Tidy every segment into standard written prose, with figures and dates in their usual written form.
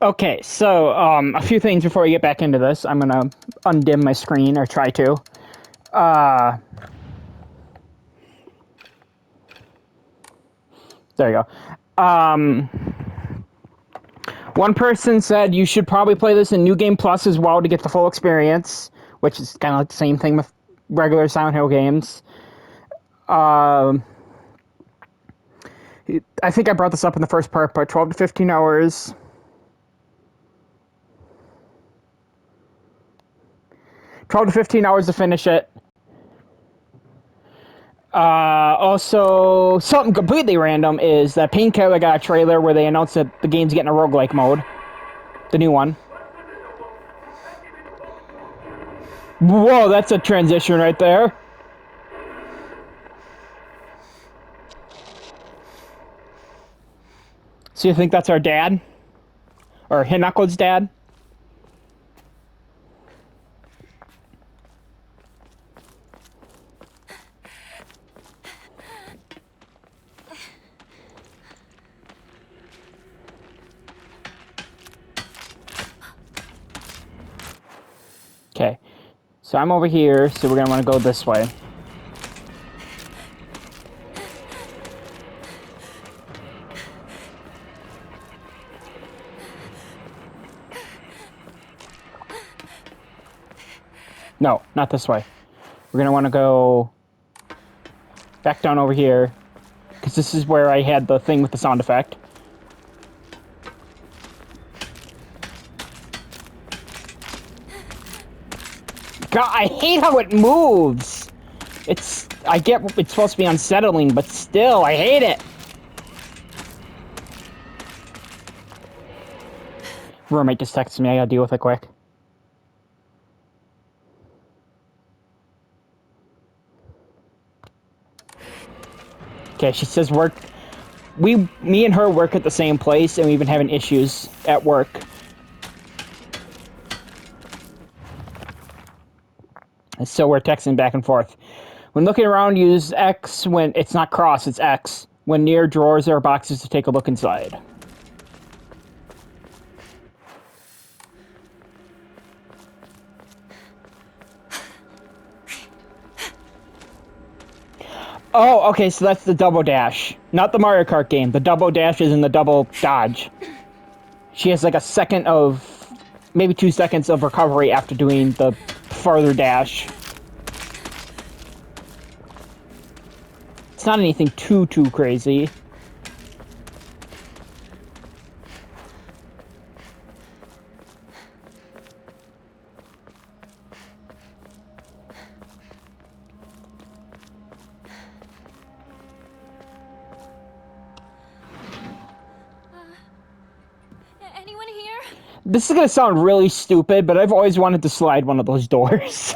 Okay, so a few things before we get back into this. I'm gonna undim my screen or try to. Uh, there you go. One person said you should probably play this in New Game Plus as well to get the full experience, which is kind of like the same thing with regular Silent Hill games. I think I brought this up in the first part, but 12 to 15 hours. 12 to 15 hours to finish it. Also, something completely random is that Painkiller got a trailer where they announced that the game's getting a roguelike mode. The new one. Whoa, that's a transition right there. So you think that's our dad? Or Hinako's dad? Okay. So I'm over here, so we're gonna want to go this way. No, not this way. We're gonna want to go back down over here, because this is where I had the thing with the sound effect. God, I hate how it moves! I get it's supposed to be unsettling, but still, I hate it! Roommate just texted me, I gotta deal with it quick. Okay, she says me and her work at the same place, and we've been having issues at work. And so we're texting back and forth. When looking around, use X when it's not cross, it's X. When near drawers or boxes to take a look inside. Oh, okay, so that's the double dash. Not the Mario Kart game. The double dash is in the double dodge. She has like a second of, maybe 2 seconds of recovery after doing the farther dash. It's not anything too crazy. Anyone here? This is gonna sound really stupid, but I've always wanted to slide one of those doors.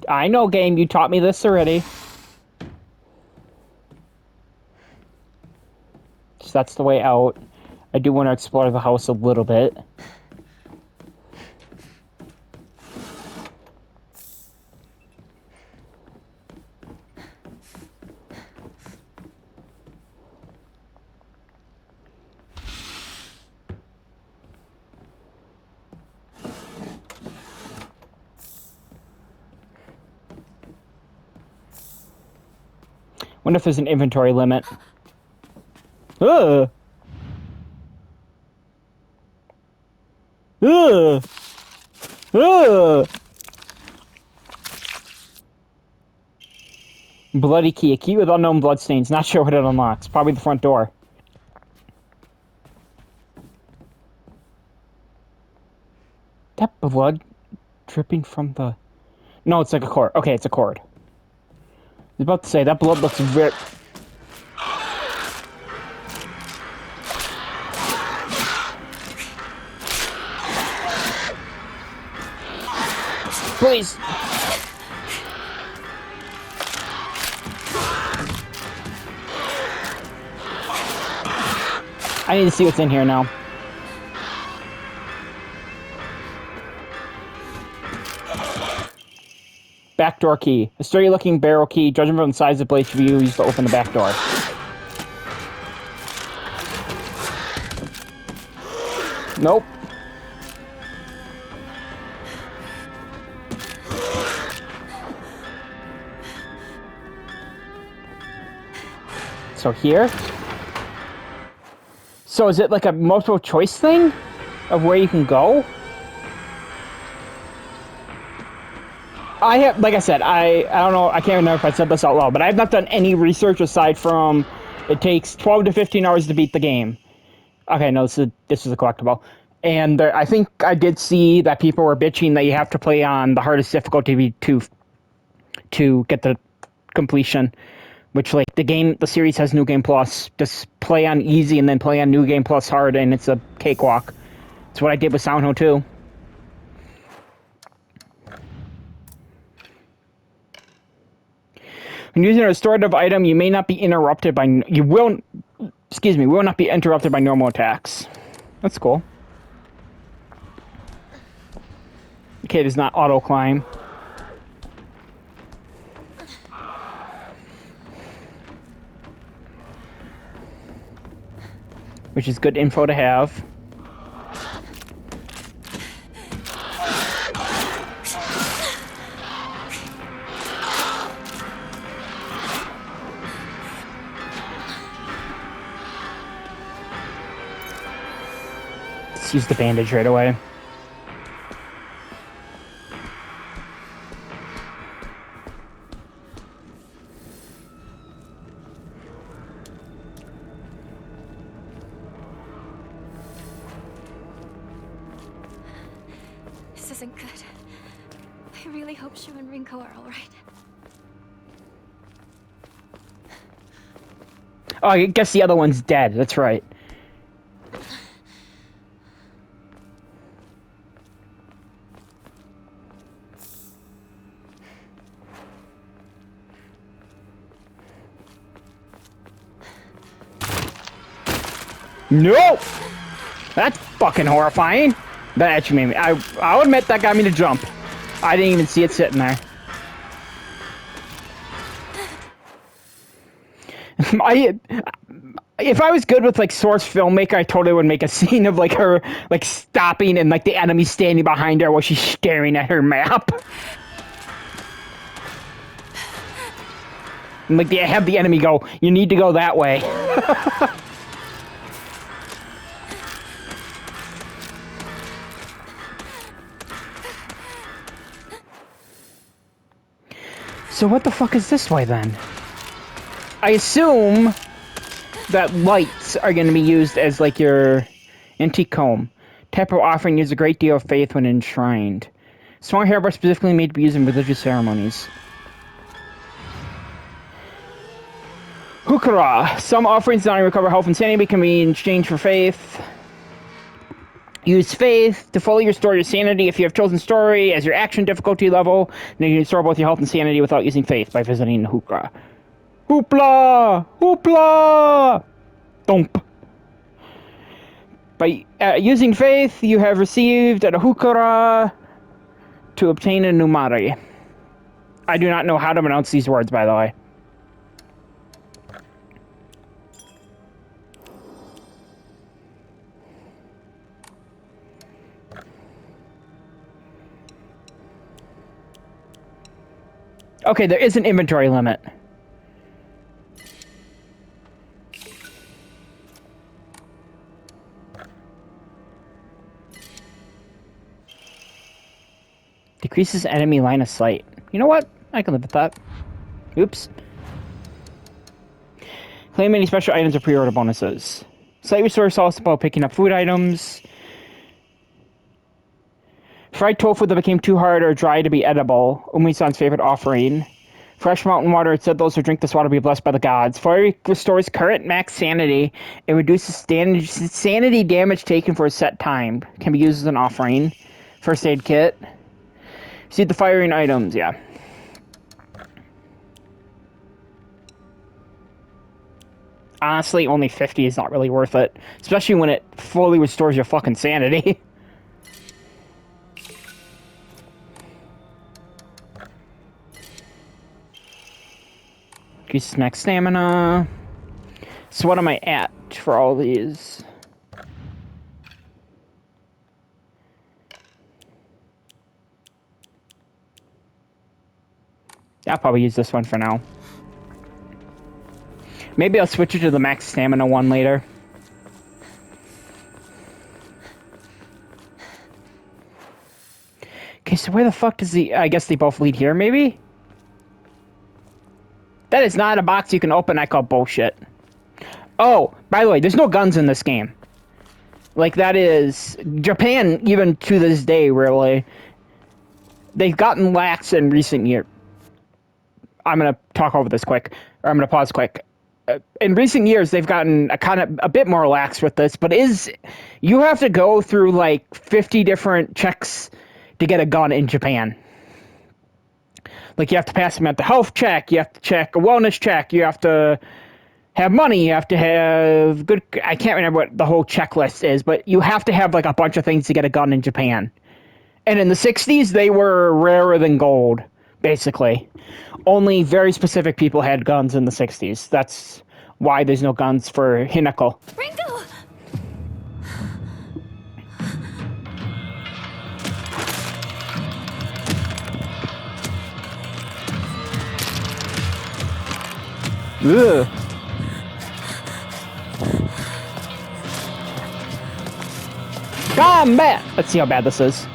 I know, game, you taught me this already. So that's the way out. I do want to explore the house a little bit. Wonder if there's an inventory limit. Ugh. Ugh. Ugh. Bloody key. A key with unknown bloodstains. Not sure what it unlocks. Probably the front door. That blood dripping from the... No, it's like a cord. Okay, it's a cord. I was about to say, that blood looks very... Please. I need to see what's in here now. Backdoor key. A sturdy-looking barrel key. Judging from the size of the blade, should be used to open the back door. Nope. So here? So is it like a multiple choice thing of where you can go? I have, like I said, I don't know, I can't remember if I said this out loud, but I have not done any research aside from it takes 12 to 15 hours to beat the game. Okay, no, this is a collectible. And I think I did see that people were bitching that you have to play on the hardest difficulty to get the completion. Which, like, the series has New Game Plus. Just play on easy and then play on New Game Plus hard, and it's a cakewalk. It's what I did with Soundhound 2. When using a restorative item, you may not be interrupted by... will not be interrupted by normal attacks. That's cool. Okay, does not auto-climb. Which is good info to have. Let's use the bandage right away. This isn't good. I really hope Shu and Rinko are alright. Oh, I guess the other one's dead. That's right. No! That's fucking horrifying. That actually made me... I'll admit that got me to jump. I didn't even see it sitting there. If I was good with, like, Source Filmmaker, I totally would make a scene of, like, her, like, stopping and, like, the enemy standing behind her while she's staring at her map. And, like, have the enemy go, you need to go that way. So what the fuck is this way, then? I assume that lights are going to be used as, like, your antique comb. Temple offering needs a great deal of faith when enshrined. Small hairbrush specifically made to be used in religious ceremonies. Hukara. Some offerings not only recover health and sanity, but can be in exchange for faith. Use faith to fully restore your sanity. If you have chosen story as your action difficulty level, then you can restore both your health and sanity without using faith by visiting the Hukara. Hoopla! Hoopla! Thump. By using faith, you have received a Hukara to obtain a Numari. I do not know how to pronounce these words, by the way. Okay, there is an inventory limit. Decreases enemy line of sight. You know what? I can live with that. Oops. Claim any special items or pre-order bonuses. Sight resource also about picking up food items. Fried tofu that became too hard or dry to be edible. Umi-san's favorite offering. Fresh mountain water. It said those who drink this water will be blessed by the gods. Fire restores current max sanity. It reduces sanity damage taken for a set time. Can be used as an offering. First aid kit. See the firing items, yeah. honestly, only 50 is not really worth it. Especially when it fully restores your fucking sanity. Increases max stamina. So what am I at for all these? I'll probably use this one for now. Maybe I'll switch it to the max stamina one later. Okay, so where the fuck does the... I guess they both lead here, maybe? That is not a box you can open. I call bullshit. Oh, by the way, there's no guns in this game. Like, that is... Japan, even to this day, really. They've gotten lax in recent years. I'm going to talk over this quick. Or I'm going to pause quick. In recent years, they've gotten a bit more lax with this, but you have to go through like 50 different checks to get a gun in Japan. Like, you have to pass a mental health check, you have to check a wellness check, you have to have money, you have to have good... I can't remember what the whole checklist is, but you have to have like a bunch of things to get a gun in Japan. And in the 60s, they were rarer than gold, basically. Only very specific people had guns in the 60s. That's why there's no guns for Hinako. Ringo! Ugh. Combat! Let's see how bad this is.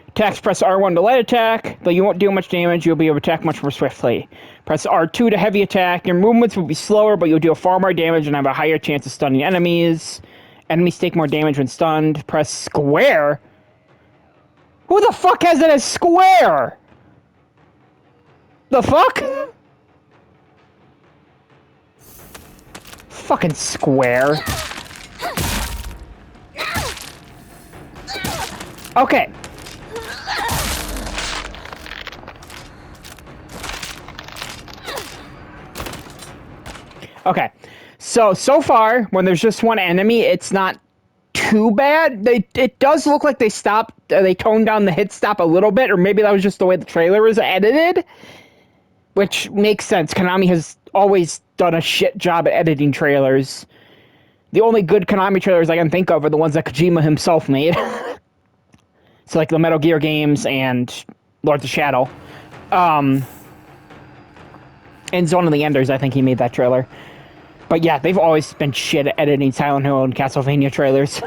Attacks, press R1 to light attack, though you won't deal much damage, you'll be able to attack much more swiftly. Press R2 to heavy attack, your movements will be slower, but you'll deal far more damage and have a higher chance of stunning enemies. Enemies take more damage when stunned. Press square? Who the fuck has it as square? The fuck? Fucking square. Okay. Okay, so far, when there's just one enemy, it's not too bad. It does look like they toned down the hit stop a little bit, or maybe that was just the way the trailer was edited, which makes sense. Konami has always done a shit job at editing trailers. The only good Konami trailers I can think of are the ones that Kojima himself made. So like the Metal Gear games and Lords of Shadow. And Zone of the Enders, I think he made that trailer. But yeah, they've always been shit at editing Silent Hill and Castlevania trailers.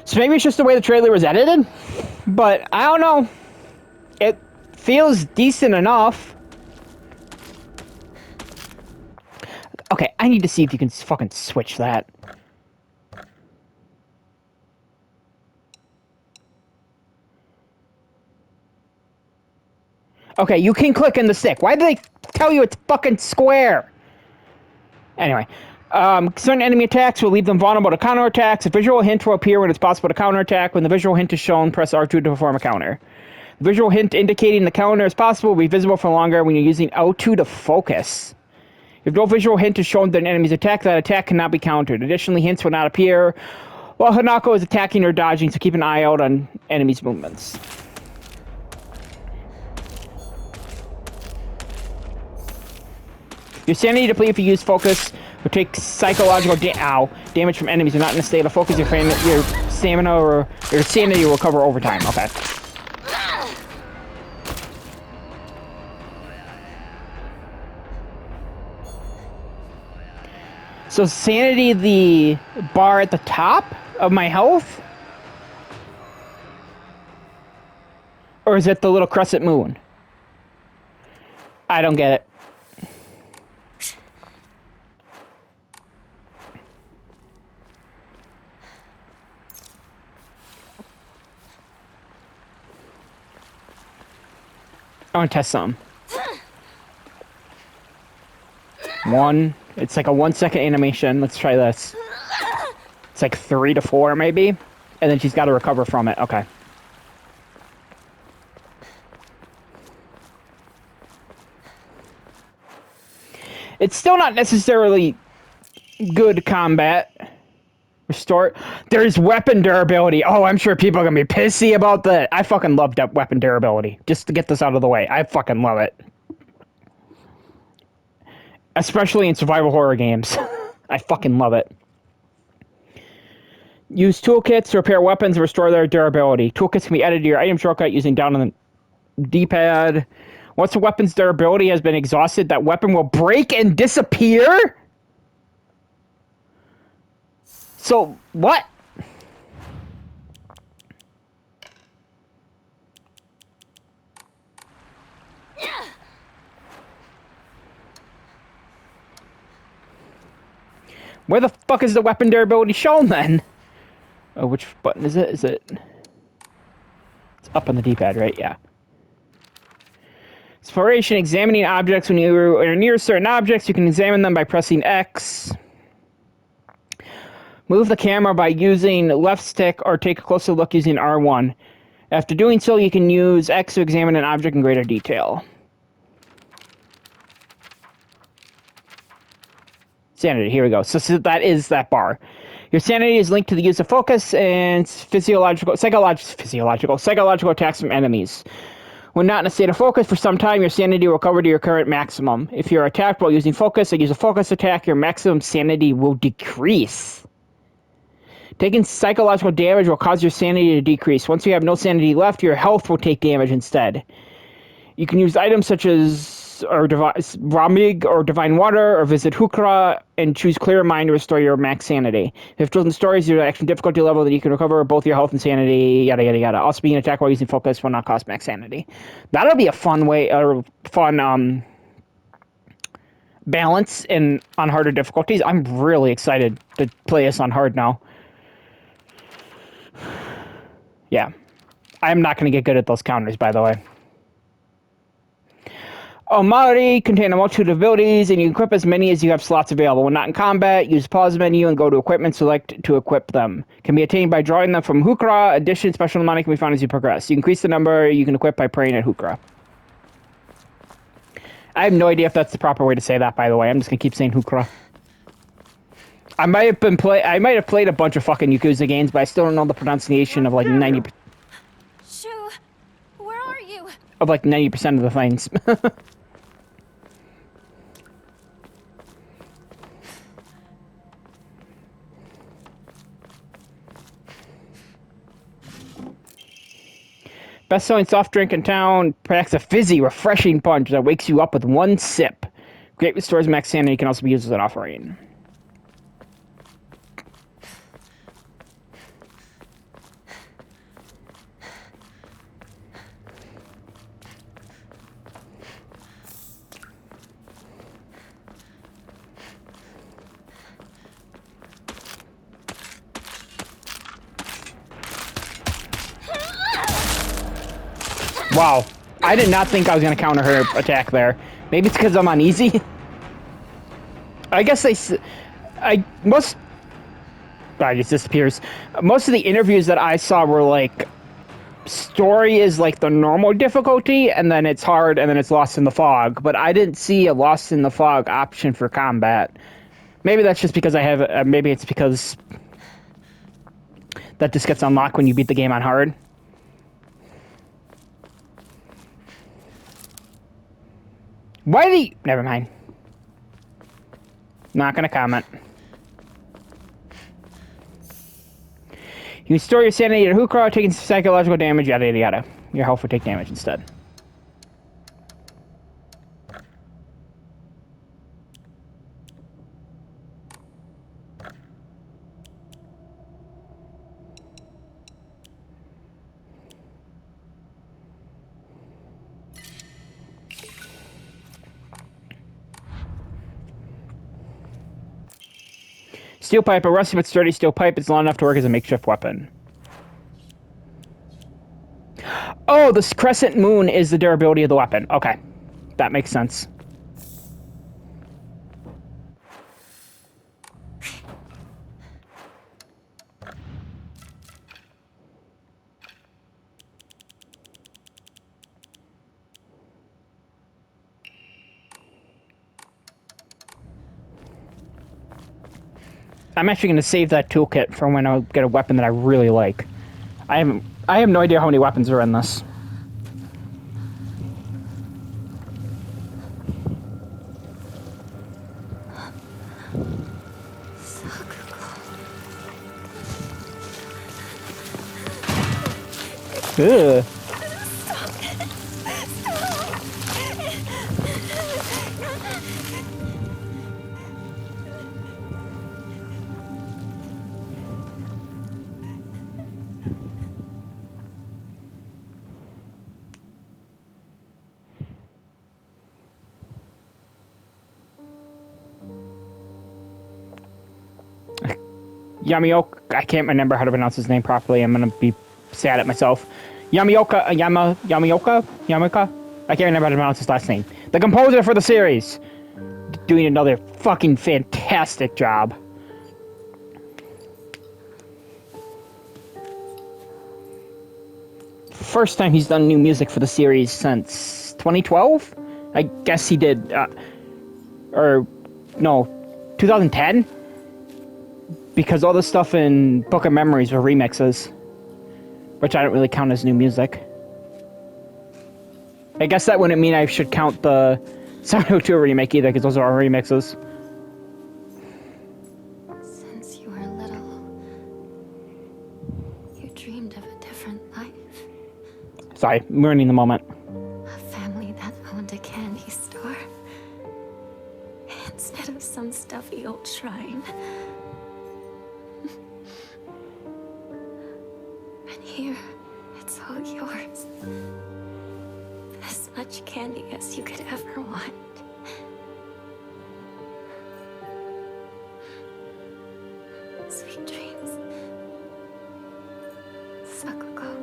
So maybe it's just the way the trailer was edited? But I don't know. It feels decent enough. Okay, I need to see if you can fucking switch that. Okay, you can click in the stick. Why did they tell you it's fucking square? Anyway, certain enemy attacks will leave them vulnerable to counterattacks. A visual hint will appear when it's possible to counterattack. When the visual hint is shown, press R2 to perform a counter. The visual hint indicating the counter is possible will be visible for longer when you're using L2 to focus. If no visual hint is shown that an enemy's attack, that attack cannot be countered. Additionally, hints will not appear while Hinako is attacking or dodging, so keep an eye out on enemies' movements. Your sanity depleted if you use focus or take psychological damage from enemies. You're not in a state of focus. Your stamina or your sanity will recover over time. Okay. So sanity, the bar at the top of my health? Or is it the little crescent moon? I don't get it. I want to test some. 1, It's like a 1 second animation. Let's try this. It's like 3 to 4 maybe. And then she's got to recover from it. Okay. It's still not necessarily good combat. Restore. There's weapon durability. Oh, I'm sure people are going to be pissy about that. I fucking love that weapon durability. Just to get this out of the way. I fucking love it. Especially in survival horror games. I fucking love it. Use toolkits to repair weapons and restore their durability. Toolkits can be added to your item shortcut using down on the D-pad. Once the weapon's durability has been exhausted, that weapon will break and disappear? So, what? Where the fuck is the weapon durability shown then? Oh, which button is it? Is it... It's up on the D-pad, right? Yeah. Exploration, examining objects. When you are near certain objects, you can examine them by pressing X. Move the camera by using left stick or take a closer look using R1. After doing so, you can use X to examine an object in greater detail. Sanity, here we go. So that is that bar. Your sanity is linked to the use of focus and psychological attacks from enemies. When not in a state of focus for some time, your sanity will recover to your current maximum. If you're attacked while using focus and use a focus attack, your maximum sanity will decrease. Taking psychological damage will cause your sanity to decrease. Once you have no sanity left, your health will take damage instead. You can use items such as Ramig or Divine Water or visit Hukra and choose Clear Mind to restore your max sanity. If chosen stories, your action difficulty level that you can recover both your health and sanity, yada yada yada. Also being attacked while using focus will not cost max sanity. That'll be a fun way, or fun balance on harder difficulties. I'm really excited to play this on hard now. Yeah. I'm not going to get good at those counters, by the way. Omari contain a multitude of abilities, and you can equip as many as you have slots available. When not in combat, use pause menu and go to equipment, select to equip them. Can be attained by drawing them from Hukra. Addition, special money can be found as you progress. You increase the number you can equip by praying at Hukra. I have no idea if that's the proper way to say that, by the way. I'm just going to keep saying Hukra. I might have played a bunch of fucking Yakuza games, but I still don't know the pronunciation of like 90%. Shu, where are you? Of like 90% of the things. Best-selling soft drink in town packs a fizzy, refreshing punch that wakes you up with one sip. Great restores max sanity, can also be used as an offering. Wow, I did not think I was going to counter her attack there. Maybe it's because I'm on easy. I guess it just disappears. Most of the interviews that I saw were like, story is like the normal difficulty, and then it's hard, and then it's Lost in the Fog. But I didn't see a Lost in the Fog option for combat. Maybe that's just because I have, maybe it's because that just gets unlocked when you beat the game on hard. Why the... Never mind. Not gonna comment. You store your sanity at Hukra, taking psychological damage, yada yada yada. Your health will take damage instead. Steel pipe, a rusty but sturdy steel pipe. It's long enough to work as a makeshift weapon. Oh, this crescent moon is the durability of the weapon. Okay. That makes sense. I'm actually going to save that toolkit for when I get a weapon that I really like. I have no idea how many weapons are in this. Ugh. Yamioka, I can't remember how to pronounce his name properly. I'm gonna be sad at myself. Yamioka, Yamika? I can't remember how to pronounce his last name. The composer for the series. Doing another fucking fantastic job. First time he's done new music for the series since 2012? I guess he did, or, no, 2010? Because all the stuff in Book of Memories were remixes. Which I don't really count as new music. I guess that wouldn't mean I should count the Silent Hill 2 remake either, because those are all remixes. Since you were little, you dreamed of a different life. Sorry, I'm ruining the moment. A family that owned a candy store. Instead of some stuffy old shrine. And here, it's all yours. As much candy as you could ever want. Sweet dreams. Sakuko.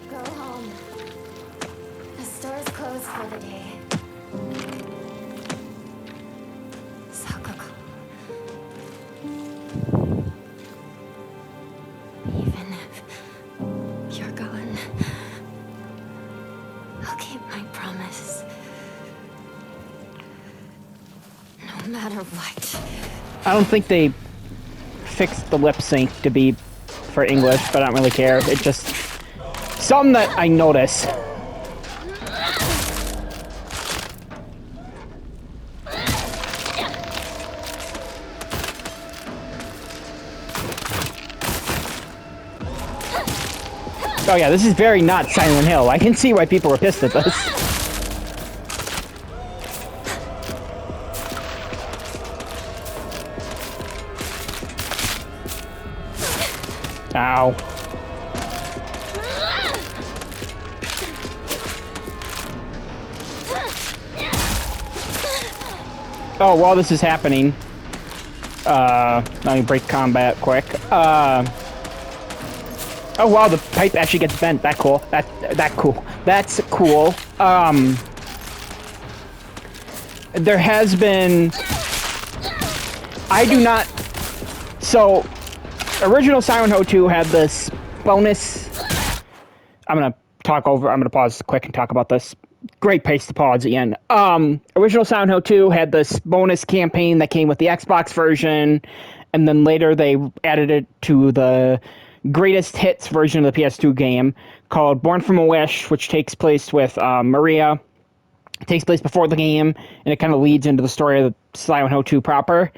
Go home. The store's closed for the day. Sakuko. Even if you're gone, I'll keep my promise. No matter what. I don't think they fixed the lip sync to be for English, but I don't really care. It's just something that I notice. Oh yeah, this is very not Silent Hill. I can see why people were pissed at this. Ow. Oh, while this is happening, let me break combat quick. Oh wow, the pipe actually gets bent. That cool. That cool. That's cool. There has been. I do not. So, original Silent Hill 2 had this bonus. I'm gonna pause quick and talk about this. Great pace to pause at the end. Original Silent Hill 2 had this bonus campaign that came with the Xbox version, and then later they added it to the greatest hits version of the PS2 game called Born from a Wish, which takes place with Maria. It takes place before the game, and it kind of leads into the story of the Silent Hill 2 proper.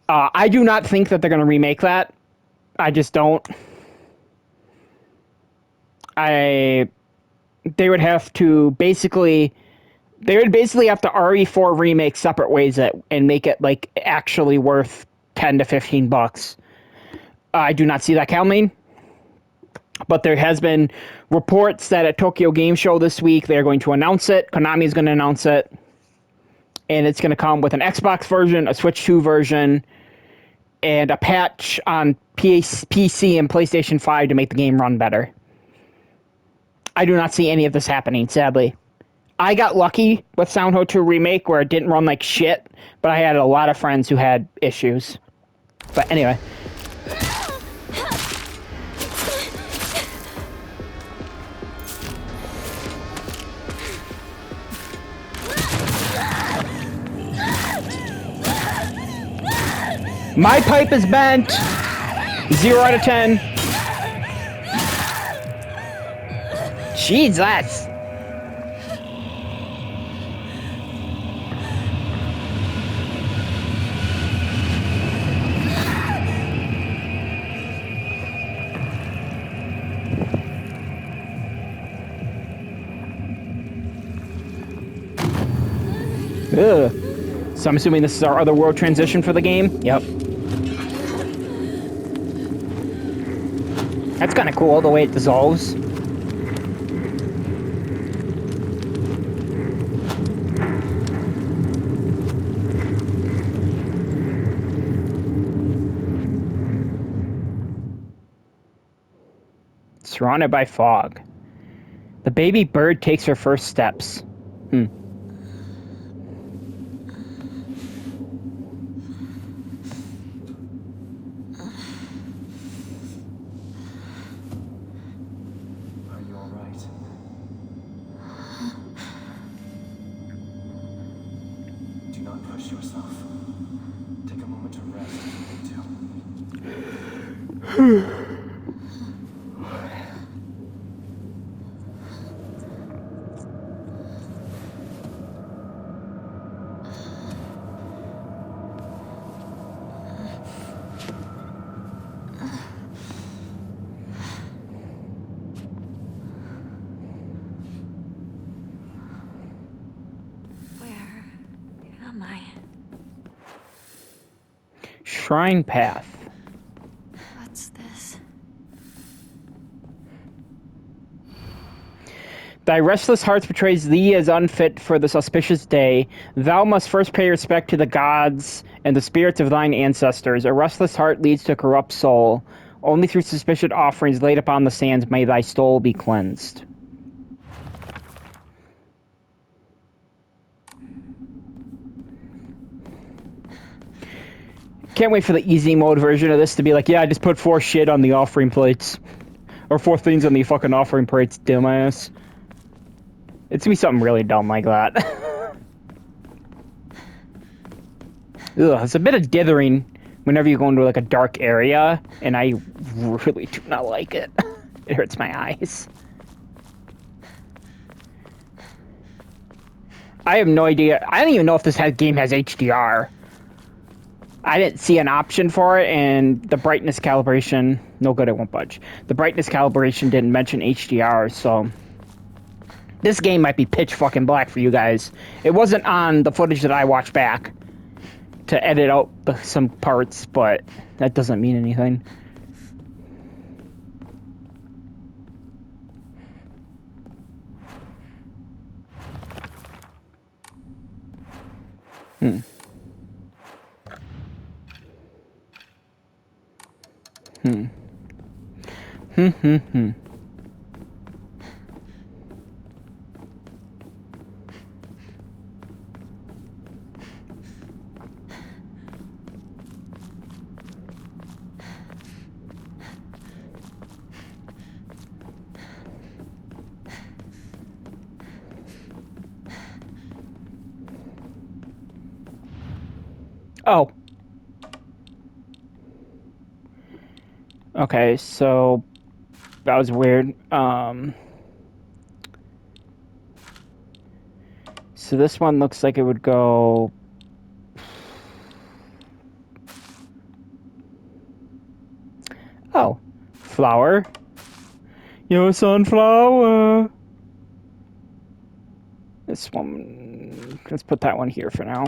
I do not think that they're going to remake that. I just don't. They would have to basically have to RE4 remake separate ways and make it like actually worth $10 to $15. I do not see that coming. But there has been reports that at Tokyo Game Show this week they're going to announce it. Konami is going to announce it, and it's going to come with an Xbox version, a Switch 2 version, and a patch on PC and PlayStation 5 to make the game run better. I do not see any of this happening, sadly. I got lucky with Silent Hill 2 Remake where it didn't run like shit, but I had a lot of friends who had issues. But anyway. My pipe is bent. 0 out of 10. Jesus. Ugh. So I'm assuming this is our other world transition for the game? Yep. That's kind of cool, the way it dissolves. Surrounded by fog. The baby bird takes her first steps. Shrine path. What's this? Thy restless heart betrays thee as unfit for this auspicious day. Thou must first pay respect to the gods and the spirits of thine ancestors. A restless heart leads to a corrupt soul. Only through suspicious offerings laid upon the sands may thy soul be cleansed. Can't wait for the easy mode version of this to be like, yeah, I just put 4 shit on the offering plates. Or 4 things on the fucking offering plates, dumbass. It's gonna be something really dumb like that. Ugh, it's a bit of dithering whenever you go into like a dark area, and I really do not like it. It hurts my eyes. I have no idea. I don't even know if this game has HDR. I didn't see an option for it, and the brightness calibration, no good, it won't budge. The brightness calibration didn't mention HDR, so this game might be pitch fucking black for you guys. It wasn't on the footage that I watched back to edit out some parts, but that doesn't mean anything. Oh. Okay, so that was weird. So this one looks like it would go... Oh. Flower. Yo, sunflower. This one... Let's put that one here for now.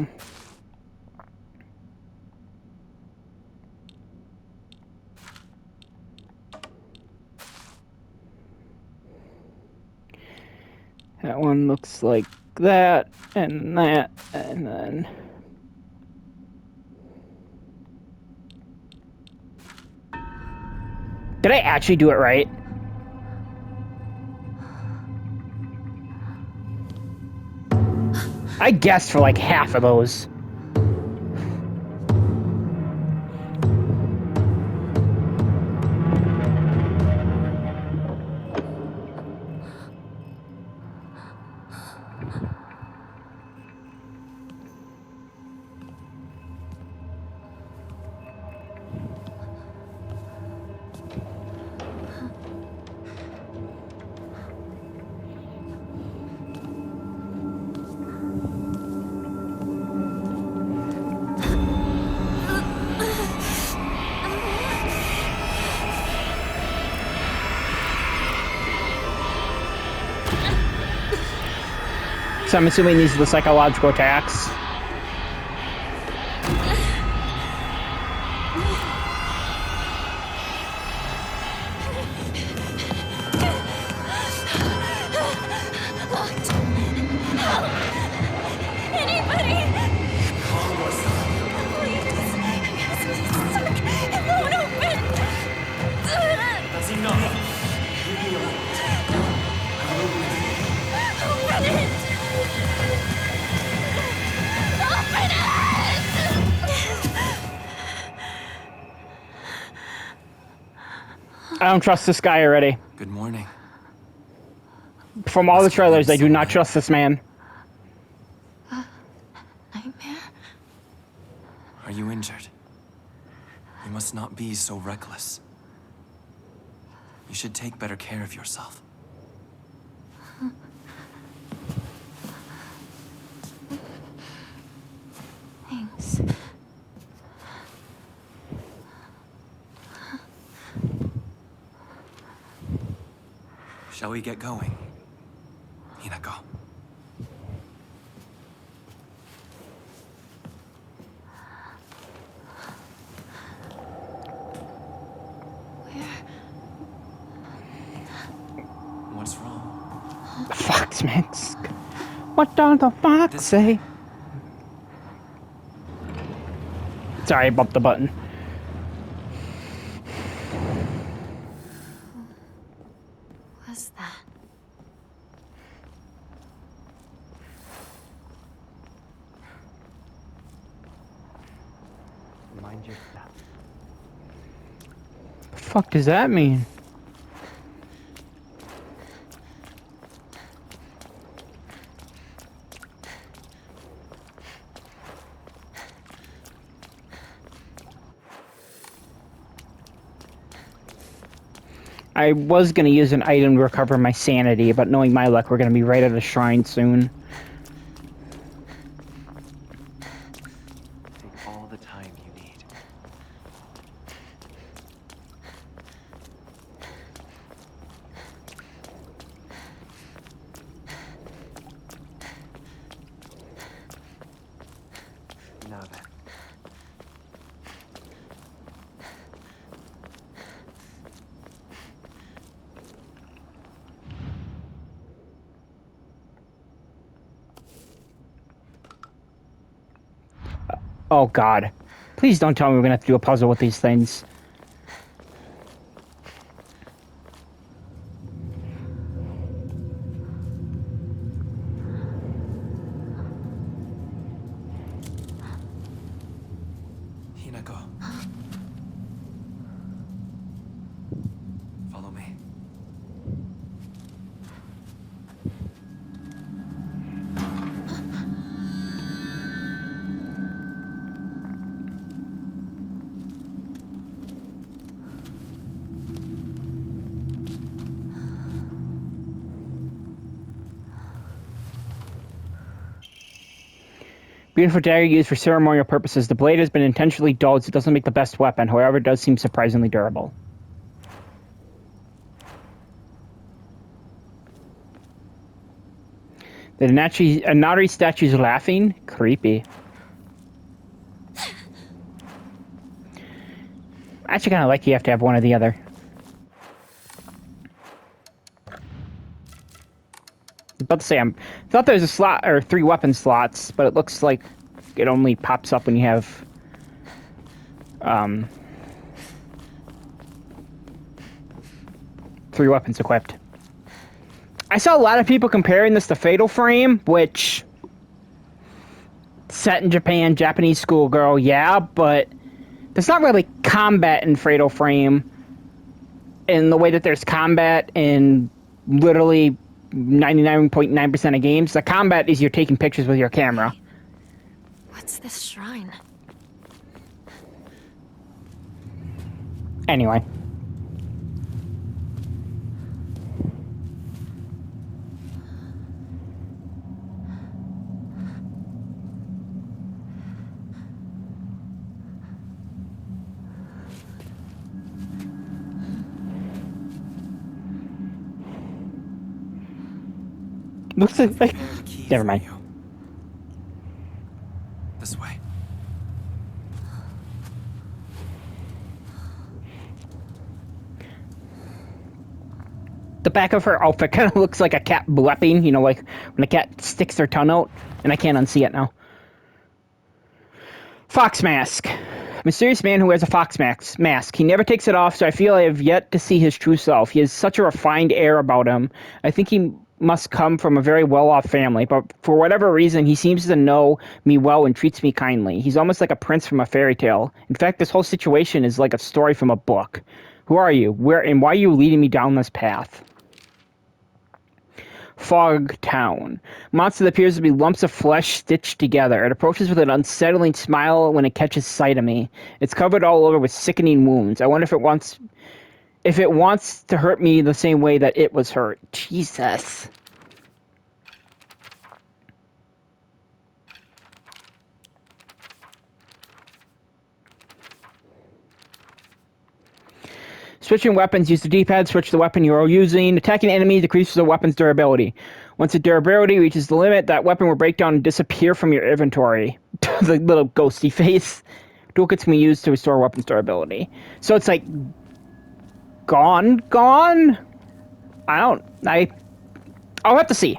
That one looks like that, and then... Did I actually do it right? I guessed for like half of those. So I'm assuming these are the psychological attacks. Locked. Help! Anybody! Please. It's stuck. It won't open. That's enough. Leave me alone. I will open it. Open it! Open it! I don't trust this guy already. Good morning. From all the trailers, I do not trust this man. Nightmare? Are you injured? You must not be so reckless. You should take better care of yourself. Thanks. Shall we get going? Hinako. What's wrong? Fox Mix. What does the fox say? Sorry, I bumped the button. What's that? Mind your step. The fuck does that mean? I was going to use an item to recover my sanity, but knowing my luck, we're going to be right at a shrine soon. Take all the time you need. Now then. Oh god. Please don't tell me we're going to have to do a puzzle with these things. Hinako. Follow me. Beautiful dagger used for ceremonial purposes. The blade has been intentionally dulled so it doesn't make the best weapon. However, it does seem surprisingly durable. The Inari statue's laughing? Creepy. I actually kind of like you have to have one or the other. I was about to say, I thought there was a slot, or 3 weapon slots, but it looks like it only pops up when you have, 3 weapons equipped. I saw a lot of people comparing this to Fatal Frame, which set in Japan, Japanese schoolgirl, yeah, but there's not really combat in Fatal Frame in the way that there's combat in literally 99.9% of games. The combat is you're taking pictures with your camera. What's this shrine? Anyway. Looks like... There are keys Never for mind. you. This way. The back of her outfit kind of looks like a cat blepping, you know, like when a cat sticks their tongue out, and I can't unsee it now. Fox mask. Mysterious man who wears a fox mask. He never takes it off, so I feel I have yet to see his true self. He has such a refined air about him. I think he must come from a very well-off family, but for whatever reason, he seems to know me well and treats me kindly. He's almost like a prince from a fairy tale. In fact, this whole situation is like a story from a book. Who are you? Where and why are you leading me down this path? Fog Town. Monster that appears to be lumps of flesh stitched together. It approaches with an unsettling smile when it catches sight of me. It's covered all over with sickening wounds. I wonder if it wants to hurt me the same way that it was hurt. Jesus. Switching weapons, use the D-pad, switch the weapon you are using. Attacking an enemy decreases the weapon's durability. Once the durability reaches the limit, that weapon will break down and disappear from your inventory. The little ghosty face. Toolkits can be used to restore weapons durability. So it's like... Gone? I'll have to see.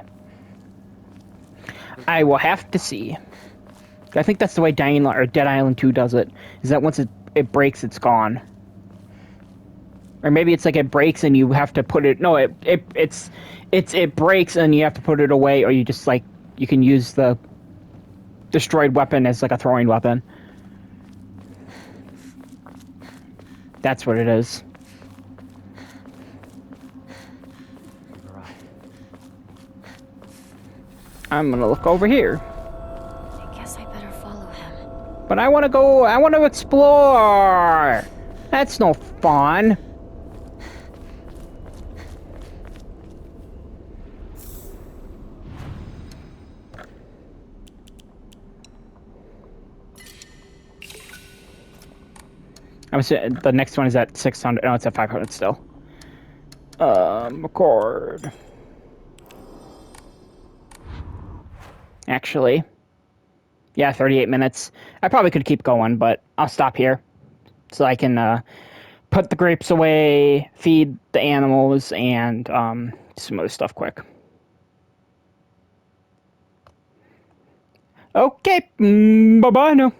I will have to see. I think that's the way Dead Island 2 does it. Is that once it breaks, it's gone. Or maybe it's like it breaks and you have to put it... No, it breaks and you have to put it away, or you just like... You can use the destroyed weapon as like a throwing weapon. That's what it is. I'm gonna look over here. I guess I better follow him. But I want to explore! That's no fun. The next one is at 600. No, it's at 500 still. Record. Actually, yeah, 38 minutes. I probably could keep going, but I'll stop here so I can put the grapes away, feed the animals, and do some other stuff quick. Okay, bye-bye now.